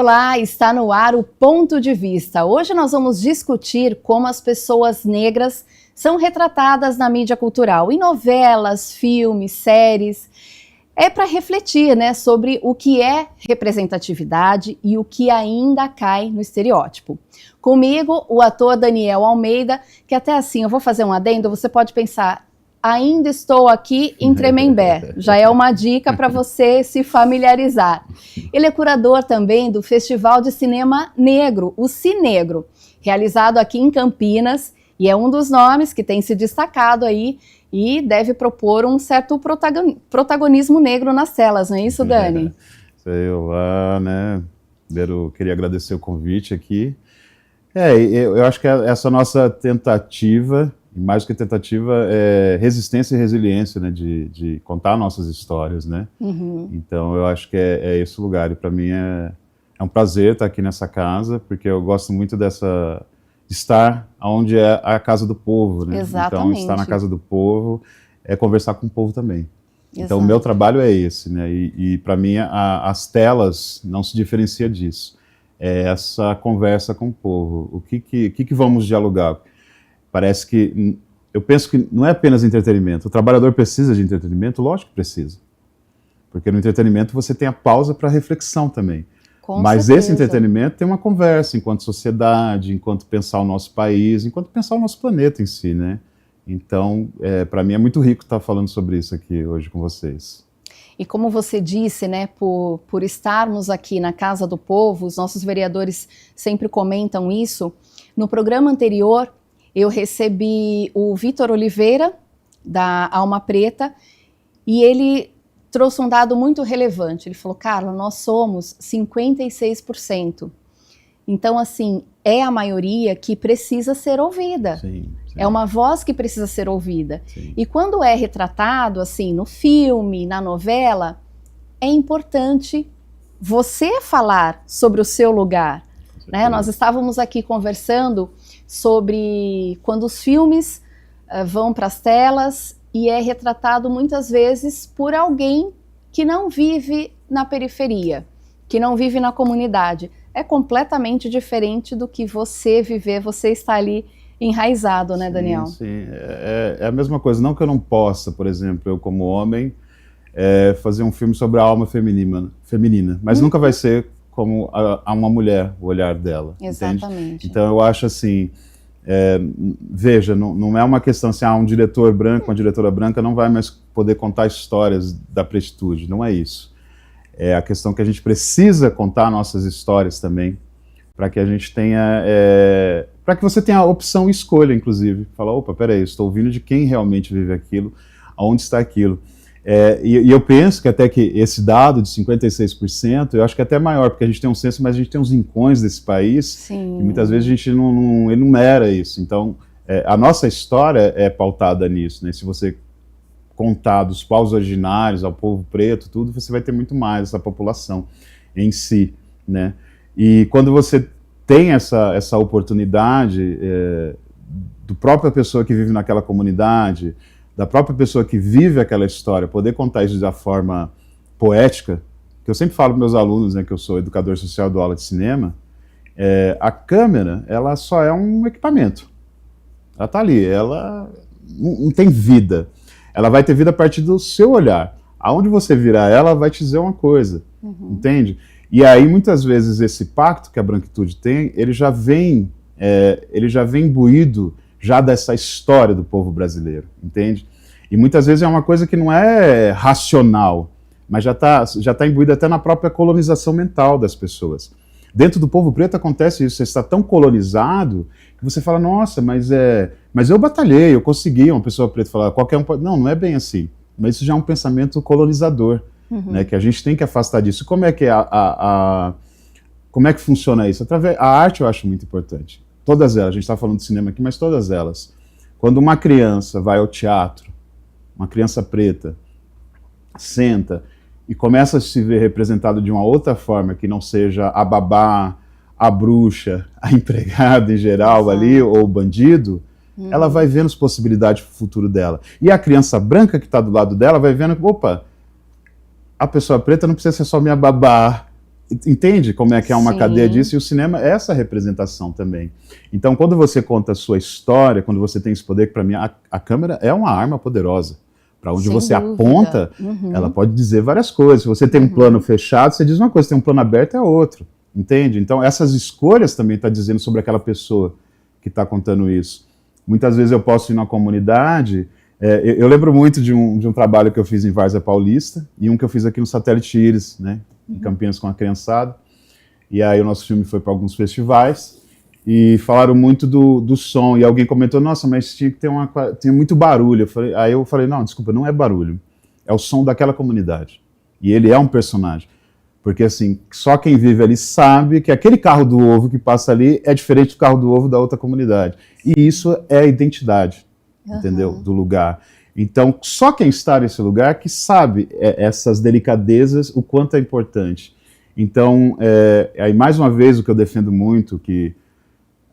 Olá, está no ar o Ponto de Vista. Hoje nós vamos discutir como as pessoas negras são retratadas na mídia cultural, em novelas, filmes, séries. É para refletir, né, sobre o que é representatividade e o que ainda cai no estereótipo. Comigo, o ator Daniel Almeida, que até assim, eu vou fazer um adendo, você pode pensar, ainda estou aqui em Tremembé. Já é uma dica para você se familiarizar. Ele é curador também do Festival de Cinema Negro, o Cinegro, realizado aqui em Campinas, e é um dos nomes que tem se destacado aí e deve propor um certo protagonismo negro nas telas, não é isso, Dani? Olá, né? Primeiro, queria agradecer o convite aqui. Eu acho que essa nossa tentativa, mais do que tentativa, é resistência e resiliência, né? De contar nossas histórias, né? Uhum. Então, eu acho que é esse o lugar. E para mim é um prazer estar aqui nessa casa, porque eu gosto muito de estar onde é a casa do povo, né? Exatamente. Então, estar na casa do povo é conversar com o povo também. Exato. Então, o meu trabalho é esse, né? E para mim, as telas não se diferencia disso. É essa conversa com o povo. O que vamos dialogar? Parece que, eu penso que não é apenas entretenimento. O trabalhador precisa de entretenimento? Lógico que precisa. Porque no entretenimento você tem a pausa para reflexão também. Mas esse entretenimento tem uma conversa enquanto sociedade, enquanto pensar o nosso país, enquanto pensar o nosso planeta em si, né? Então, para mim é muito rico estar falando sobre isso aqui hoje com vocês. E como você disse, né, por estarmos aqui na Casa do Povo, os nossos vereadores sempre comentam isso. No programa anterior, eu recebi o Vitor Oliveira, da Alma Preta, e ele trouxe um dado muito relevante. Ele falou, Carla, nós somos 56%. Então, assim, é a maioria que precisa ser ouvida. Sim. É uma voz que precisa ser ouvida. Sim. E quando é retratado, assim, no filme, na novela, é importante você falar sobre o seu lugar. Né? Nós estávamos aqui conversando sobre quando os filmes vão para as telas e é retratado muitas vezes por alguém que não vive na periferia, que não vive na comunidade. É completamente diferente do que você viver, você está ali enraizado, né, Daniel? Sim, é a mesma coisa. Não que eu não possa, por exemplo, eu como homem, fazer um filme sobre a alma feminina, mas nunca vai ser como a uma mulher, o olhar dela. Exatamente. Entende? Então eu acho assim, veja, não é uma questão assim, um diretor branco, uma diretora branca não vai mais poder contar histórias da plenitude, não é isso. É a questão que a gente precisa contar nossas histórias também, para que a gente tenha, para que você tenha a opção e escolha, inclusive. Falar, opa, peraí, estou ouvindo de quem realmente vive aquilo, aonde está aquilo. E eu penso que até que esse dado de 56%, eu acho que é até maior, porque a gente tem um censo, mas a gente tem uns rincões desse país, Sim. E muitas vezes a gente não enumera isso. Então, a nossa história é pautada nisso, né? Se você contar dos povos originários ao povo preto, tudo, você vai ter muito mais essa população em si, né? E quando você tem essa oportunidade do própria pessoa que vive naquela comunidade, da própria pessoa que vive aquela história, poder contar isso de uma forma poética, que eu sempre falo para meus alunos, né, que eu sou educador social, dou aula de cinema, a câmera, ela só é um equipamento. Ela está ali, ela não tem vida. Ela vai ter vida a partir do seu olhar. Aonde você virar ela, vai te dizer uma coisa, entende? E aí, muitas vezes, esse pacto que a branquitude tem, ele já vem imbuído já dessa história do povo brasileiro, entende? E muitas vezes é uma coisa que não é racional, mas já tá imbuída até na própria colonização mental das pessoas. Dentro do povo preto acontece isso, você está tão colonizado que você fala, nossa, mas eu batalhei, eu consegui. Uma pessoa preta falar, qualquer um pode... Não é bem assim, mas isso já é um pensamento colonizador, né, que a gente tem que afastar disso. Como é que como é que funciona isso? A arte eu acho muito importante. Todas elas, a gente está falando de cinema aqui, mas todas elas. Quando uma criança vai ao teatro, uma criança preta, senta e começa a se ver representado de uma outra forma, que não seja a babá, a bruxa, a empregada em geral ali, ou o bandido, ela vai vendo as possibilidades para o futuro dela. E a criança branca que está do lado dela vai vendo, opa, a pessoa preta não precisa ser só minha babá, Entende como é que é uma Sim. cadeia disso? E o cinema é essa representação também. Então, quando você conta a sua história, quando você tem esse poder, que para mim a câmera é uma arma poderosa. Para onde Sem você dúvida. aponta, ela pode dizer várias coisas. Se você tem um plano fechado, você diz uma coisa, se tem um plano aberto é outro. Entende? Então, essas escolhas também estão dizendo sobre aquela pessoa que está contando isso. Muitas vezes eu posso ir na comunidade. Eu lembro muito de um trabalho que eu fiz em Várzea Paulista e um que eu fiz aqui no Satélite Íris, né, em Campinas com a criançada. E aí o nosso filme foi para alguns festivais e falaram muito do som. E alguém comentou, nossa, mas tinha que ter tinha muito barulho. Aí eu falei, não, desculpa, não é barulho. É o som daquela comunidade. E ele é um personagem. Porque, assim, só quem vive ali sabe que aquele carro do ovo que passa ali é diferente do carro do ovo da outra comunidade. E isso é a identidade, entendeu? Do lugar. Então, só quem está nesse lugar que sabe essas delicadezas, o quanto é importante. Então, aí mais uma vez o que eu defendo muito, que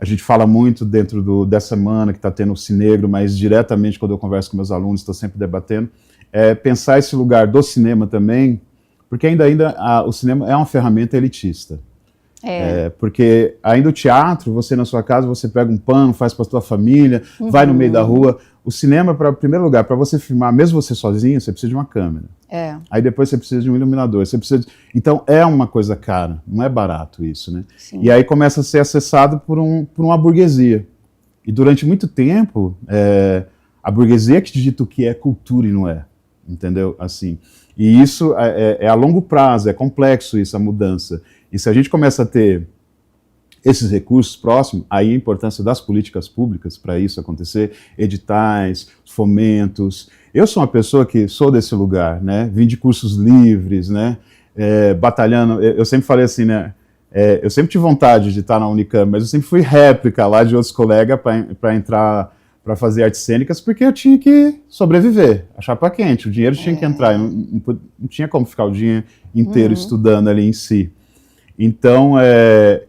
a gente fala muito dentro dessa semana que está tendo o Cinegro, mas diretamente quando eu converso com meus alunos, estou sempre debatendo, é pensar esse lugar do cinema também, porque ainda o cinema é uma ferramenta elitista. Porque ainda o teatro, você na sua casa, você pega um pano, faz para a sua família, vai no meio da rua. O cinema, em primeiro lugar, para você filmar, mesmo você sozinho, você precisa de uma câmera. Aí depois você precisa de um iluminador. Então é uma coisa cara, não é barato isso, né? Sim. E aí começa a ser acessado por uma burguesia. E durante muito tempo, a burguesia que dita o que é cultura e não é. Entendeu? Assim. E isso é a longo prazo, é complexo isso, a mudança. E se a gente começa a ter esses recursos próximos, aí a importância das políticas públicas para isso acontecer, editais, fomentos. Eu sou uma pessoa que sou desse lugar, né? Vim de cursos livres, né? Batalhando. Eu sempre falei assim, né? Eu sempre tive vontade de estar na Unicamp, mas eu sempre fui réplica lá de outros colegas para entrar, para fazer artes cênicas, porque eu tinha que sobreviver, a chapa quente, o dinheiro tinha que entrar, não tinha como ficar o dia inteiro estudando ali em si. Então,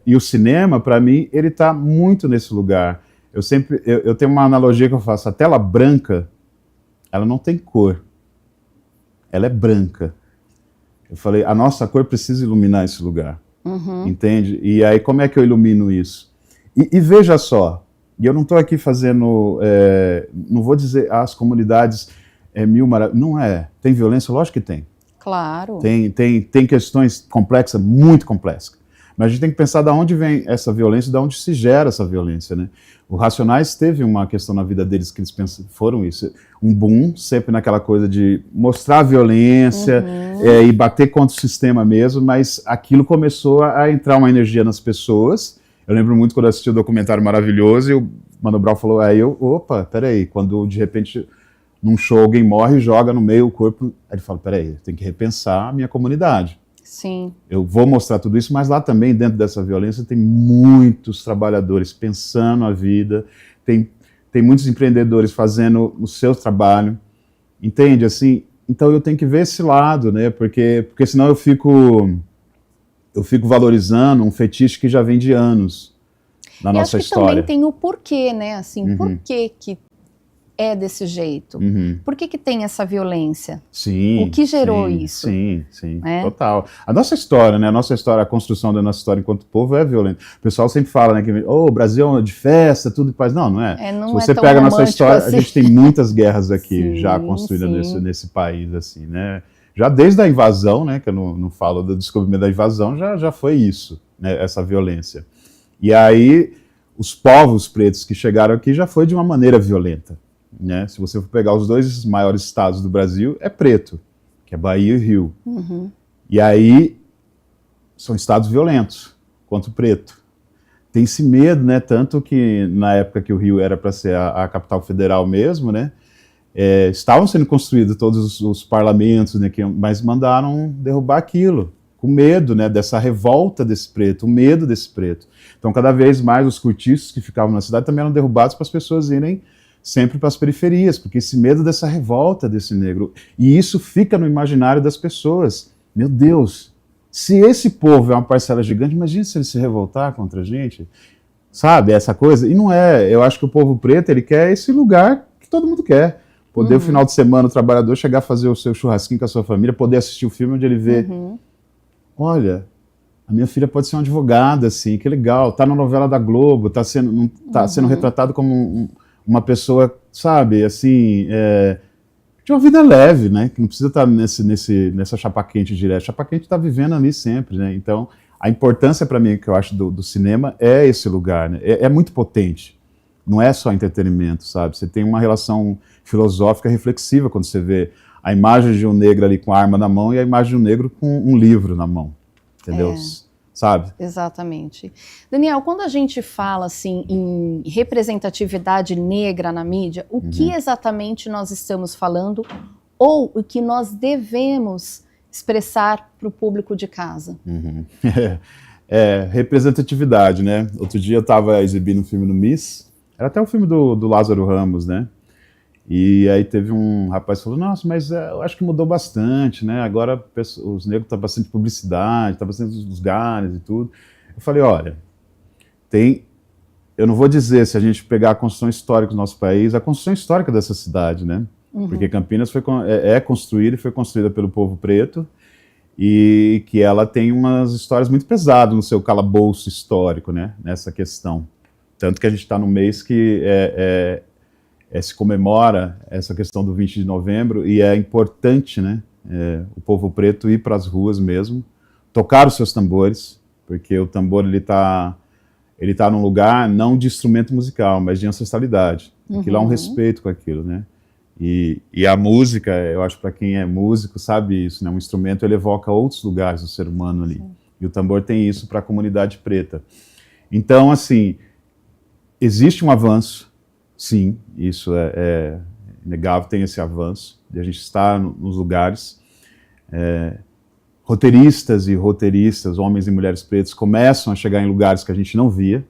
e o cinema, para mim, ele está muito nesse lugar. Eu tenho uma analogia que eu faço, a tela branca, ela não tem cor, ela é branca. Eu falei, a nossa cor precisa iluminar esse lugar, entende? E aí, como é que eu ilumino isso? E veja só, e eu não estou aqui fazendo, não vou dizer, as comunidades mil maravilhas, não é. Tem violência? Lógico que tem. Claro. Tem questões complexas, muito complexas. Mas a gente tem que pensar de onde vem essa violência, de onde se gera essa violência, né? O Racionais teve uma questão na vida deles que eles foram isso, um boom, sempre naquela coisa de mostrar a violência e bater contra o sistema mesmo, mas aquilo começou a entrar uma energia nas pessoas. Eu lembro muito quando eu assisti o documentário maravilhoso e o Mano Brown falou, opa, peraí, quando de repente num show alguém morre e joga no meio o corpo, aí ele fala, peraí, tem que repensar a minha comunidade. Sim. Eu vou mostrar tudo isso, mas lá também, dentro dessa violência, tem muitos trabalhadores pensando a vida, tem muitos empreendedores fazendo o seu trabalho, entende? Assim, então eu tenho que ver esse lado, né? Porque senão eu fico valorizando um fetiche que já vem de anos na nossa história. Também tem o porquê, né? Assim, por que é desse jeito? Por que tem essa violência? Sim. O que gerou isso? Sim, total. A nossa história, né? A construção da nossa história enquanto povo é violenta. O pessoal sempre fala, né, que o Brasil é de festa, tudo de paz. Não é. Não Se você pega a nossa história, a gente tem muitas guerras aqui já construídas nesse país, assim, né? Já desde a invasão, né, que eu não falo do descobrimento da invasão, já foi isso, né, essa violência. E aí, os povos pretos que chegaram aqui já foi de uma maneira violenta. Né? Se você for pegar os dois maiores estados do Brasil, é preto, que é Bahia e Rio. E aí, são estados violentos, quanto o preto. Tem esse medo, né? Tanto que na época que o Rio era para ser a capital federal mesmo, né? Estavam sendo construídos todos os parlamentos, né? Mas mandaram derrubar aquilo, com medo, né? Dessa revolta desse preto, o medo desse preto. Então, cada vez mais os cortiços que ficavam na cidade também eram derrubados para as pessoas irem sempre para as periferias, porque esse medo dessa revolta desse negro, e isso fica no imaginário das pessoas. Meu Deus, se esse povo é uma parcela gigante, imagina se ele se revoltar contra a gente, sabe, essa coisa, e não é, eu acho que o povo preto, ele quer esse lugar que todo mundo quer, poder o final de semana o trabalhador chegar a fazer o seu churrasquinho com a sua família, poder assistir o filme onde ele vê, olha, a minha filha pode ser uma advogada, assim, que legal, tá na novela da Globo, tá sendo retratado como uma pessoa, sabe, assim, de uma vida leve, né, que não precisa estar nessa chapa quente direto. Chapa quente está vivendo ali sempre, né, então a importância para mim, que eu acho, do cinema é esse lugar, né, é muito potente, não é só entretenimento, sabe, você tem uma relação filosófica reflexiva quando você vê a imagem de um negro ali com a arma na mão e a imagem de um negro com um livro na mão. Entendeu? Sabe? Exatamente. Daniel, quando a gente fala assim em representatividade negra na mídia, o que exatamente nós estamos falando ou o que nós devemos expressar para o público de casa? Representatividade, né? Outro dia eu estava exibindo um filme no Miss, era até um filme do Lázaro Ramos, né? E aí teve um rapaz que falou, nossa, mas eu acho que mudou bastante, né? Agora os negros estão bastante publicidade, estão bastante nos lugares e tudo. Eu falei, olha, eu não vou dizer, se a gente pegar a construção histórica do nosso país, a construção histórica dessa cidade, né? Porque Campinas é construída e foi construída pelo povo preto, e que ela tem umas histórias muito pesadas no seu calabouço histórico, né? Nessa questão. Tanto que a gente está no mês que se comemora essa questão do 20 de novembro, e é importante, né, o povo preto ir para as ruas mesmo, tocar os seus tambores, porque o tambor ele tá num lugar não de instrumento musical, mas de ancestralidade. Aquilo há um respeito com aquilo, né? E a música, eu acho, para quem é músico sabe isso, né? Um instrumento ele evoca outros lugares do ser humano ali. Sim. E o tambor tem isso para a comunidade preta. Então, assim, existe um avanço. Sim, isso é inegável, tem esse avanço, de a gente estar nos lugares. Roteiristas e roteiristas, homens e mulheres pretos, começam a chegar em lugares que a gente não via,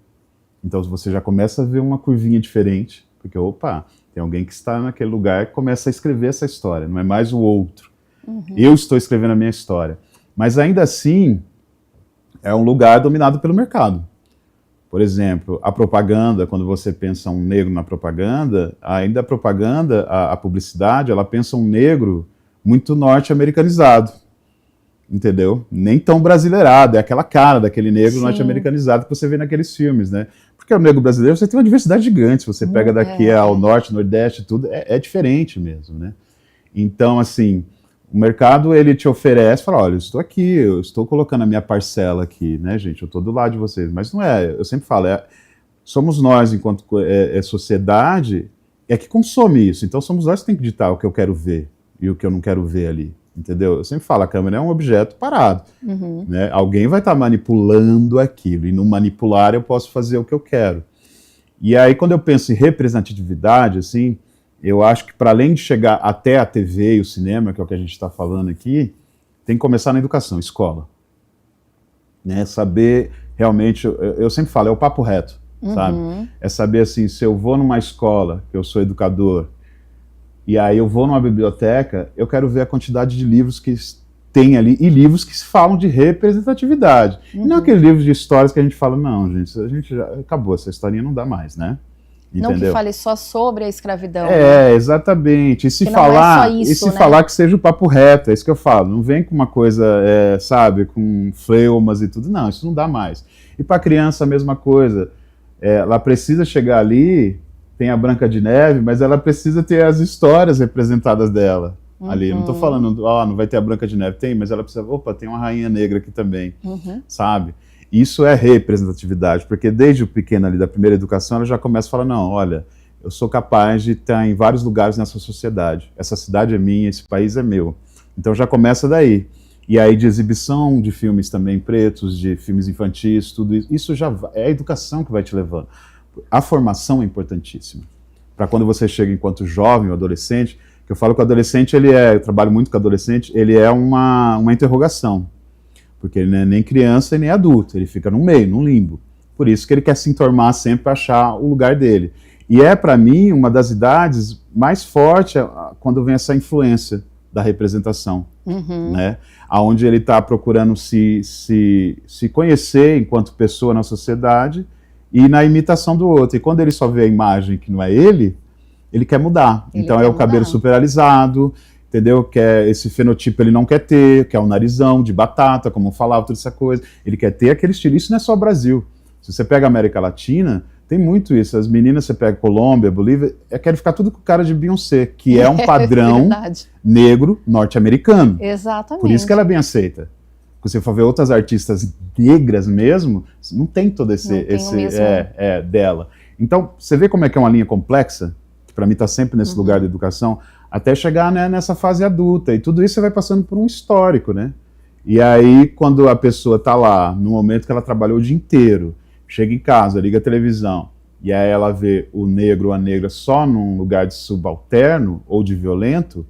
então você já começa a ver uma curvinha diferente, porque, opa, tem alguém que está naquele lugar e começa a escrever essa história, não é mais o outro. Eu estou escrevendo a minha história. Mas ainda assim, é um lugar dominado pelo mercado. Por exemplo, a propaganda, quando você pensa um negro na propaganda, ainda a propaganda, a publicidade, ela pensa um negro muito norte-americanizado, entendeu? Nem tão brasileirado, é aquela cara daquele negro norte-americanizado que você vê naqueles filmes, né? Porque o negro brasileiro, você tem uma diversidade gigante, você pega daqui ao norte, nordeste, tudo, é diferente mesmo, né? Então, assim, o mercado, ele te oferece, fala, olha, eu estou aqui, eu estou colocando a minha parcela aqui, né, gente, eu estou do lado de vocês, mas não é, eu sempre falo, somos nós, enquanto sociedade, que consome isso, então somos nós que tem que ditar o que eu quero ver e o que eu não quero ver ali, entendeu? Eu sempre falo, a câmera é um objeto parado, né, alguém vai estar manipulando aquilo, e no manipular eu posso fazer o que eu quero. E aí, quando eu penso em representatividade, assim, eu acho que para além de chegar até a TV e o cinema, que é o que a gente está falando aqui, tem que começar na educação, escola. Né? Saber realmente, eu sempre falo, é o papo reto, sabe? É saber assim, se eu vou numa escola, que eu sou educador, e aí eu vou numa biblioteca, eu quero ver a quantidade de livros que tem ali, e livros que falam de representatividade. E não aqueles livros de histórias que a gente fala, não, gente, a gente já acabou, essa historinha não dá mais, né? Entendeu? Não que fale só sobre a escravidão. Né? Exatamente. E se falar que seja o papo reto, é isso que eu falo. Não vem com uma coisa, sabe, com fleumas e tudo. Não, isso não dá mais. E para a criança a mesma coisa. Ela precisa chegar ali, tem a Branca de Neve, mas ela precisa ter as histórias representadas dela ali. Não estou falando, não vai ter a Branca de Neve. Tem, mas ela precisa, tem uma rainha negra aqui também, sabe? Isso é representatividade, porque desde o pequeno ali, da primeira educação, ela já começa a falar, não, olha, eu sou capaz de estar em vários lugares nessa sociedade. Essa cidade é minha, esse país é meu. Então já começa daí. E aí de exibição de filmes também pretos, de filmes infantis, tudo isso. Isso já é a educação que vai te levando. A formação é importantíssima. Para quando você chega enquanto jovem ou adolescente, que eu falo que o adolescente, eu trabalho muito com adolescente, ele é uma interrogação. Porque ele não é nem criança e nem adulto, ele fica no meio, num limbo. Por isso que ele quer se entormar sempre para achar o lugar dele. E para mim, uma das idades mais fortes quando vem essa influência da representação, né? Onde ele está procurando se conhecer enquanto pessoa na sociedade e na imitação do outro. E quando ele só vê a imagem que não é ele quer mudar. Então é o cabelo super alisado, entendeu? Quer esse fenotipo ele não quer ter, quer um narizão de batata, como eu falava, toda essa coisa. Ele quer ter aquele estilo. Isso não é só o Brasil. Se você pega a América Latina, tem muito isso. As meninas, você pega Colômbia, Bolívia, querem ficar tudo com cara de Beyoncé, que é um padrão negro norte-americano. Exatamente. Por isso que ela é bem aceita. Se você for ver outras artistas negras mesmo, não tem todo esse dela. Então, você vê como é que é uma linha complexa, que para mim está sempre nesse lugar da educação, até chegar, né, nessa fase adulta. E tudo isso você vai passando por um histórico, né? E aí, quando a pessoa está lá, no momento que ela trabalhou o dia inteiro, chega em casa, liga a televisão, e aí ela vê o negro ou a negra só num lugar de subalterno ou de violento,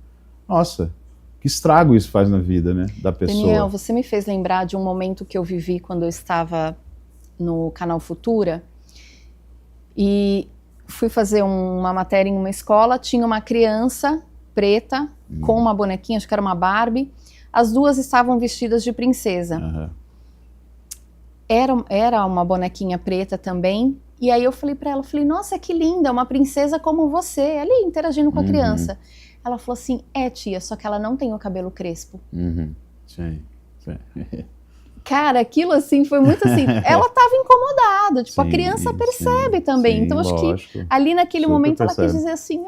nossa, que estrago isso faz na vida, né, da pessoa. Daniel, você me fez lembrar de um momento que eu vivi quando eu estava no canal Futura, e fui fazer uma matéria em uma escola, tinha uma criança preta com uma bonequinha, acho que era uma Barbie, as duas estavam vestidas de princesa. Era uma bonequinha preta também, e aí eu falei pra ela, nossa, que linda, uma princesa como você, ali interagindo com a criança. Ela falou assim, tia, só que ela não tem o cabelo crespo. Sim. Cara, aquilo assim, foi muito assim, ela tava incomodada, tipo, a criança percebe também, então acho que ali naquele momento ela quis dizer assim,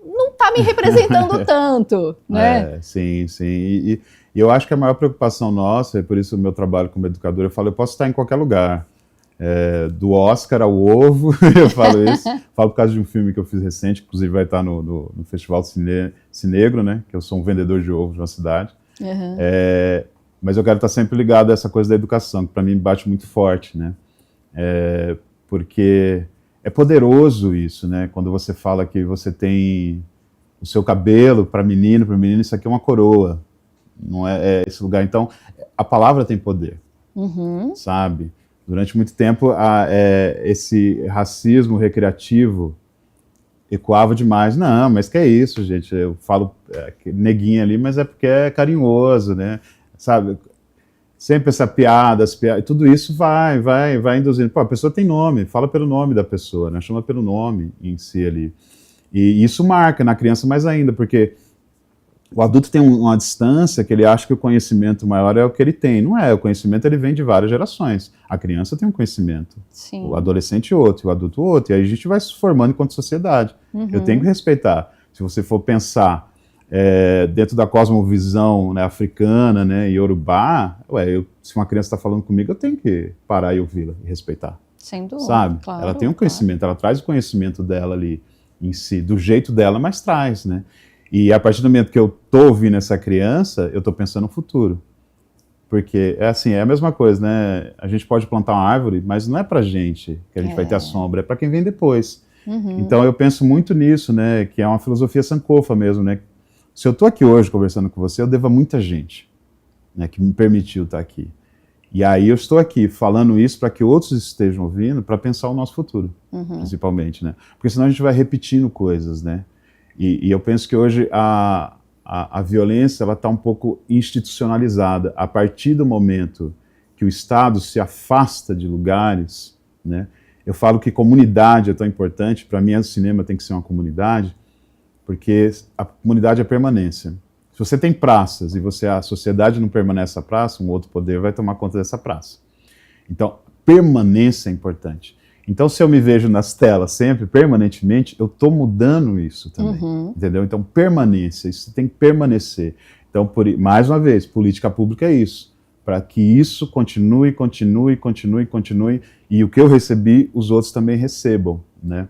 não tá me representando tanto, né? Sim. E eu acho que a maior preocupação nossa, é por isso o meu trabalho como educador, eu falo, eu posso estar em qualquer lugar, do Oscar ao ovo, eu falo isso, falo por causa de um filme que eu fiz recente, inclusive vai estar no Festival Cinegro, né, que eu sou um vendedor de ovos na cidade, mas eu quero estar sempre ligado a essa coisa da educação, que para mim bate muito forte, né, porque é poderoso isso, né, quando você fala que você tem o seu cabelo para menino, isso aqui é uma coroa, não é esse lugar. Então, a palavra tem poder, sabe? Durante muito tempo, esse racismo recreativo ecoava demais. Não, mas que é isso, gente? Eu falo neguinha ali, mas é porque é carinhoso, né? Sabe? Sempre essa piada, tudo isso vai induzindo. Pô, a pessoa tem nome, fala pelo nome da pessoa, né? Chama pelo nome em si ali. E isso marca na criança mais ainda, porque o adulto tem uma distância que ele acha que o conhecimento maior é o que ele tem. Não é, o conhecimento ele vem de várias gerações. A criança tem um conhecimento, o adolescente outro, o adulto outro, e aí a gente vai se formando enquanto sociedade. Eu tenho que respeitar. Se você for pensar dentro da cosmovisão, né, africana, né, iorubá, se uma criança está falando comigo, eu tenho que parar e ouvi-la e respeitar. Sem dúvida, sabe? Claro, ela tem um conhecimento, ela traz o conhecimento dela ali em si, do jeito dela, mas traz, né? E a partir do momento que eu tô ouvindo essa criança, eu tô pensando no futuro. Porque é a mesma coisa, né? A gente pode plantar uma árvore, mas não é pra gente que a gente vai ter a sombra, é pra quem vem depois. Então eu penso muito nisso, né? Que é uma filosofia Sankofa mesmo, né? Se eu tô aqui hoje conversando com você, eu devo a muita gente, né? Que me permitiu estar aqui. E aí eu estou aqui falando isso para que outros estejam ouvindo, para pensar o nosso futuro, principalmente, né? Porque senão a gente vai repetindo coisas, né? E eu penso que hoje a violência ela está um pouco institucionalizada. A partir do momento que o Estado se afasta de lugares, né? Eu falo que comunidade é tão importante. Para mim, o cinema tem que ser uma comunidade, porque a comunidade é permanência. Se você tem praças e a sociedade não permanece na praça, um outro poder vai tomar conta dessa praça. Então, permanência é importante. Então, se eu me vejo nas telas sempre, permanentemente, eu estou mudando isso também, entendeu? Então, permanência, isso tem que permanecer. Então, mais uma vez, política pública é isso, para que isso continue, e o que eu recebi, os outros também recebam, né?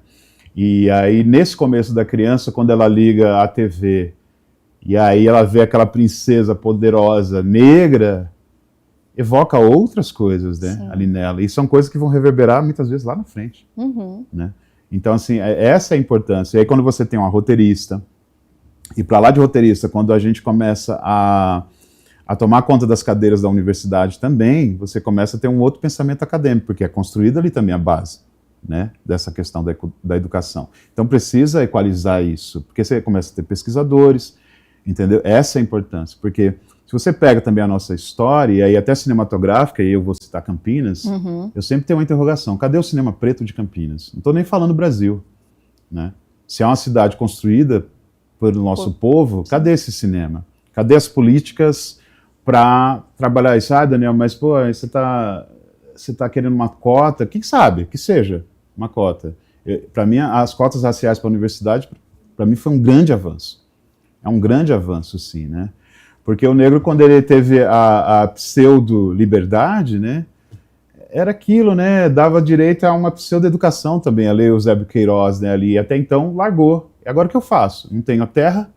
E aí, nesse começo da criança, quando ela liga a TV, e aí ela vê aquela princesa poderosa, negra, evoca outras coisas, né, ali nela. E são coisas que vão reverberar muitas vezes lá na frente. Né? Então, assim, essa é a importância. E aí quando você tem uma roteirista, e para lá de roteirista, quando a gente começa a tomar conta das cadeiras da universidade também, você começa a ter um outro pensamento acadêmico, porque é construída ali também a base, né, dessa questão da educação. Então precisa equalizar isso, porque você começa a ter pesquisadores, entendeu? Essa é a importância, porque se você pega também a nossa história, e aí até cinematográfica, e eu vou citar Campinas, eu sempre tenho uma interrogação, cadê o cinema preto de Campinas? Não estou nem falando Brasil, né? Se é uma cidade construída pelo nosso povo, cadê esse cinema? Cadê as políticas para trabalhar isso? Ah, Daniel, mas pô, você tá querendo uma cota, quem sabe, que seja uma cota. Para mim, as cotas raciais para a universidade, para mim foi um grande avanço. É um grande avanço, sim, né? Porque o negro, quando ele teve a pseudo-liberdade, né, era aquilo, né, dava direito a uma pseudo-educação também, a lei Eusébio Queiroz, né, ali, até então largou. E agora o que eu faço? Não tenho a terra,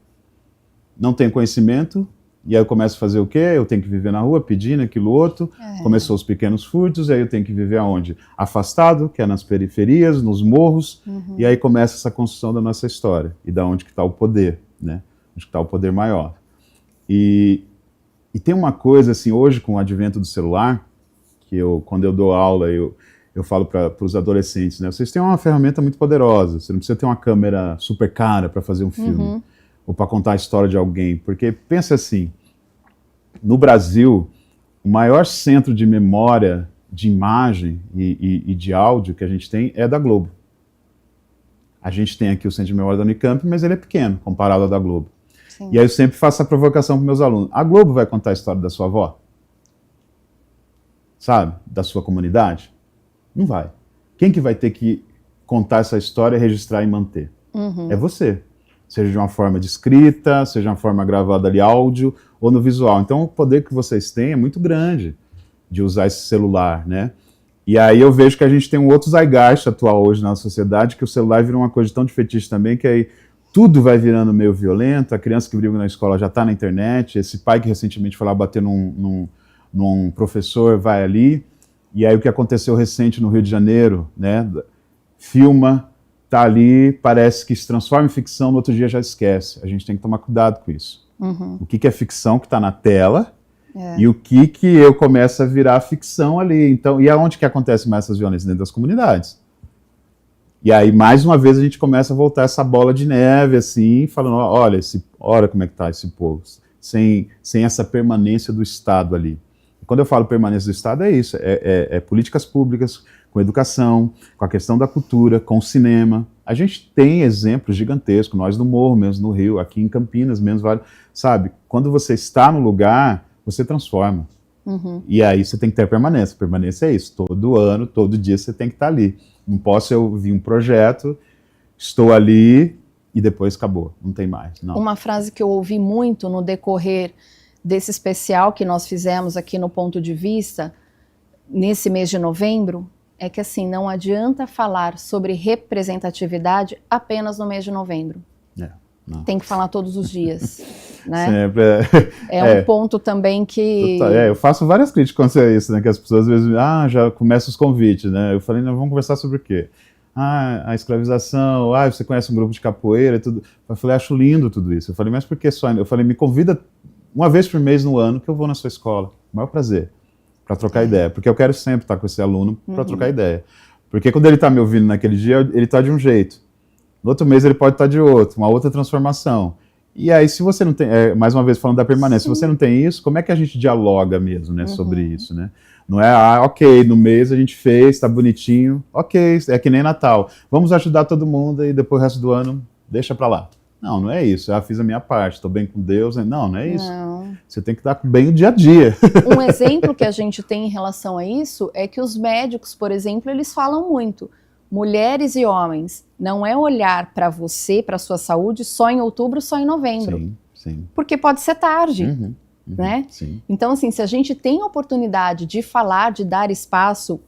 não tenho conhecimento, e aí eu começo a fazer o quê? Eu tenho que viver na rua, pedindo aquilo outro, começou os pequenos furtos, aí eu tenho que viver aonde? Afastado, que é nas periferias, nos morros, e aí começa essa construção da nossa história, e da onde que está o poder, né, onde está o poder maior. E tem uma coisa, assim, hoje com o advento do celular, que quando eu dou aula, eu falo para os adolescentes, né, vocês têm uma ferramenta muito poderosa, você não precisa ter uma câmera super cara para fazer um filme, ou para contar a história de alguém, porque pensa assim, no Brasil, o maior centro de memória de imagem e de áudio que a gente tem é da Globo. A gente tem aqui o centro de memória da Unicamp, mas ele é pequeno, comparado ao da Globo. Sim. E aí eu sempre faço a provocação para meus alunos. A Globo vai contar a história da sua avó? Sabe? Da sua comunidade? Não vai. Quem que vai ter que contar essa história, registrar e manter? É você. Seja de uma forma de escrita, seja de uma forma gravada ali áudio ou no visual. Então o poder que vocês têm é muito grande de usar esse celular, né? E aí eu vejo que a gente tem um outro zeitgeist atual hoje na sociedade, que o celular virou uma coisa tão de fetiche também, que aí tudo vai virando meio violento, a criança que briga na escola já está na internet, esse pai que recentemente foi lá bater num professor vai ali, e aí o que aconteceu recente no Rio de Janeiro, né, filma, tá ali, parece que se transforma em ficção, no outro dia já esquece. A gente tem que tomar cuidado com isso. O que é ficção que está na tela, e o que eu começo a virar ficção ali. Então, e aonde que acontece mais essas violências? Dentro das comunidades. E aí, mais uma vez, a gente começa a voltar essa bola de neve, assim, falando, olha como é que está esse povo, sem essa permanência do Estado ali. E quando eu falo permanência do Estado, é isso, é políticas públicas, com educação, com a questão da cultura, com o cinema. A gente tem exemplos gigantescos, nós no Morro mesmo, no Rio, aqui em Campinas mesmo, sabe? Quando você está no lugar, você transforma. E aí você tem que ter permanência. Permanência é isso, todo ano, todo dia você tem que estar ali. Não posso eu vir um projeto, estou ali e depois acabou, não tem mais. Não. Uma frase que eu ouvi muito no decorrer desse especial que nós fizemos aqui no Ponto de Vista, nesse mês de novembro, é que assim, não adianta falar sobre representatividade apenas no mês de novembro. Tem que falar todos os dias. Né? Sempre. Um ponto também que... eu faço várias críticas quanto a isso, né? Que as pessoas às vezes, já começam os convites, né? Eu falei, vamos conversar sobre o quê? A escravização, você conhece um grupo de capoeira e tudo. Eu falei, acho lindo tudo isso. Eu falei, mas por que só? Eu falei, me convida uma vez por mês no ano que eu vou na sua escola. O maior prazer, para trocar ideia. Porque eu quero sempre estar com esse aluno para trocar ideia. Porque quando ele está me ouvindo naquele dia, ele está de um jeito. No outro mês ele pode estar de outro, uma outra transformação. E aí, se você não tem, mais uma vez falando da permanência, se você não tem isso, como é que a gente dialoga mesmo, né, sobre isso, né? Não é, ok, no mês a gente fez, tá bonitinho, ok, é que nem Natal. Vamos ajudar todo mundo e depois o resto do ano deixa pra lá. Não é isso, eu fiz a minha parte, estou bem com Deus. Não é isso. Não. Você tem que dar bem o dia a dia. Um exemplo que a gente tem em relação a isso é que os médicos, por exemplo, eles falam muito. Mulheres e homens, não é olhar para você, para a sua saúde, só em outubro, só em novembro. Sim. Porque pode ser tarde, né? Sim. Então, assim, se a gente tem a oportunidade de falar, de dar espaço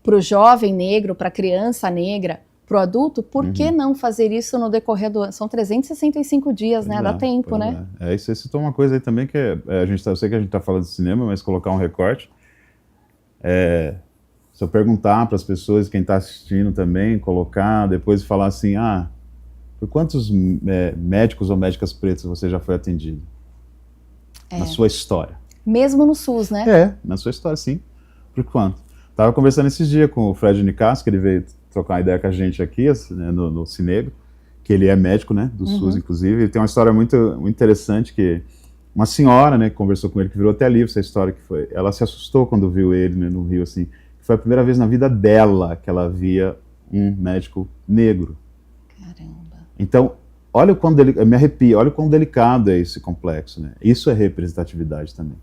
para o jovem negro, para a criança negra, para o adulto, por que não fazer isso no decorrer do ano? São 365 dias, né? Dá tempo, né? Isso você citou uma coisa aí também que eu sei que a gente está falando de cinema, mas colocar um recorte. Se eu perguntar para as pessoas, quem está assistindo também, colocar, depois falar assim, por quantos médicos ou médicas pretas você já foi atendido? Na sua história. Mesmo no SUS, né? Na sua história, sim. Por quanto? Estava conversando esses dias com o Fred Nicasso, que ele veio trocar uma ideia com a gente aqui, né, no Cinegro, que ele é médico, né, do SUS, inclusive. Ele tem uma história muito, muito interessante, que uma senhora, né, que conversou com ele, que virou até livro essa história, que foi, ela se assustou quando viu ele, né, no Rio, assim. Foi a primeira vez na vida dela que ela via um médico negro. Caramba. Então, olha o quão me arrepia, olha o quão delicado é esse complexo, né? Isso é representatividade também.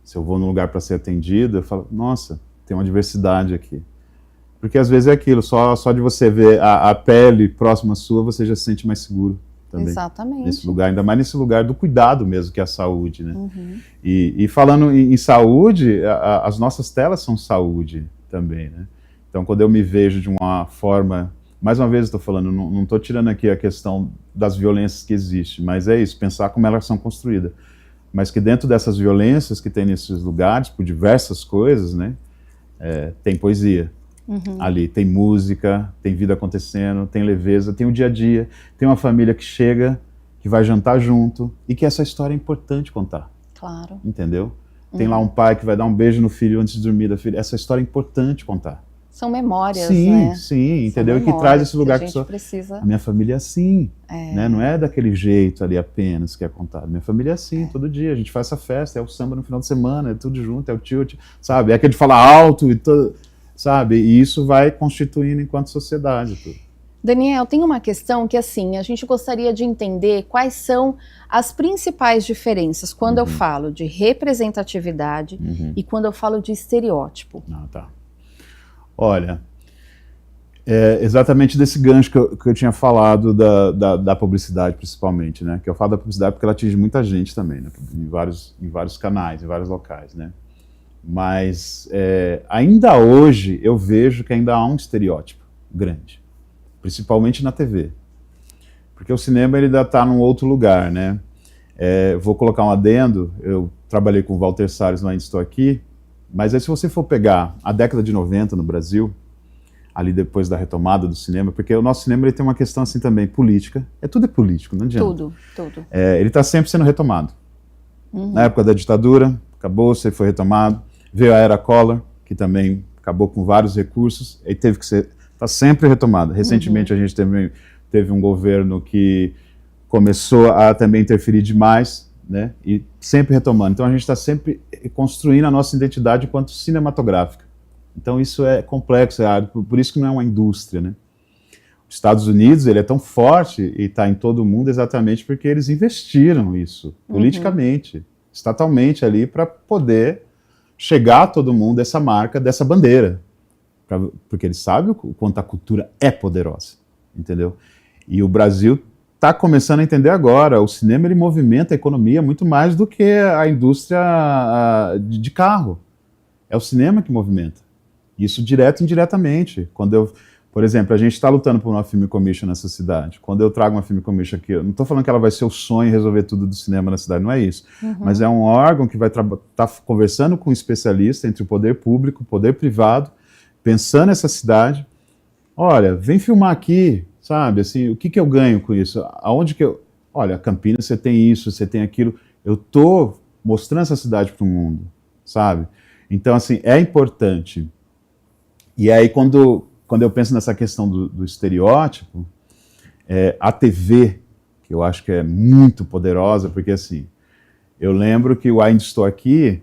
Se eu vou num lugar para ser atendido, eu falo, nossa, tem uma diversidade aqui. Porque às vezes é aquilo, só de você ver a pele próxima à sua, você já se sente mais seguro também. Exatamente. Nesse lugar, ainda mais nesse lugar do cuidado mesmo, que é a saúde, né? E falando em saúde, as nossas telas são saúde também, né? Então, quando eu me vejo de uma forma... Mais uma vez, estou falando, não estou tirando aqui a questão das violências que existem, mas é isso, pensar como elas são construídas. Mas que dentro dessas violências que tem nesses lugares, por diversas coisas, né, tem poesia. Ali tem música, tem vida acontecendo, tem leveza, tem o dia a dia, tem uma família que chega, que vai jantar junto, e que essa história é importante contar. Claro. Entendeu? Tem lá um pai que vai dar um beijo no filho antes de dormir da filha. Essa história é importante contar. São memórias, sim, né? Sim, entendeu? E que traz esse lugar que precisa... A minha família é assim, né? Não é daquele jeito ali apenas que é contado. Minha família é assim, todo dia. A gente faz essa festa, é o samba no final de semana, é tudo junto, é o tio, sabe? É aquele de falar alto e todo, sabe? E isso vai constituindo enquanto sociedade tudo. Daniel, tem uma questão que, assim, a gente gostaria de entender quais são as principais diferenças quando eu falo de representatividade e quando eu falo de estereótipo. Ah, tá. Olha, exatamente desse gancho que eu tinha falado da publicidade, principalmente, né? Que eu falo da publicidade porque ela atinge muita gente também, né? Em vários canais, em vários locais, né? Mas ainda hoje eu vejo que ainda há um estereótipo grande, principalmente na TV. Porque o cinema ele ainda está num outro lugar, né? Vou colocar um adendo, eu trabalhei com o Walter Salles no Ainda Estou Aqui, mas aí se você for pegar a década de 90 no Brasil, ali depois da retomada do cinema, porque o nosso cinema ele tem uma questão assim também, política, tudo é político, não adianta. Tudo. Ele está sempre sendo retomado. Na época da ditadura, acabou-se, foi retomado, veio a Era Collor, que também acabou com vários recursos, e teve que ser, está sempre retomado. Recentemente a gente teve um governo que começou a também interferir demais, né? E sempre retomando. Então a gente está sempre construindo a nossa identidade enquanto cinematográfica. Então isso é complexo, por isso que não é uma indústria, né? Os Estados Unidos ele é tão forte e está em todo o mundo exatamente porque eles investiram isso politicamente, estatalmente ali para poder chegar a todo mundo essa marca, dessa bandeira, porque eles sabem o quanto a cultura é poderosa, entendeu? E o Brasil está começando a entender agora, o cinema ele movimenta a economia muito mais do que a indústria de carro. É o cinema que movimenta. Isso direto e indiretamente. Por exemplo, a gente está lutando por uma Film Commission nessa cidade. Quando eu trago uma Film Commission aqui, eu não estou falando que ela vai ser o sonho e resolver tudo do cinema na cidade, não é isso. Mas é um órgão que vai estar conversando com um especialista entre o poder público, o poder privado, pensando nessa cidade. Olha, vem filmar aqui, sabe, assim, o que eu ganho com isso? Aonde que eu... Olha, Campinas, você tem isso, você tem aquilo. Eu estou mostrando essa cidade para o mundo, sabe? Então, assim, é importante. E aí, quando eu penso nessa questão do estereótipo, a TV, que eu acho que é muito poderosa, porque, assim, eu lembro que o Ainda Estou Aqui,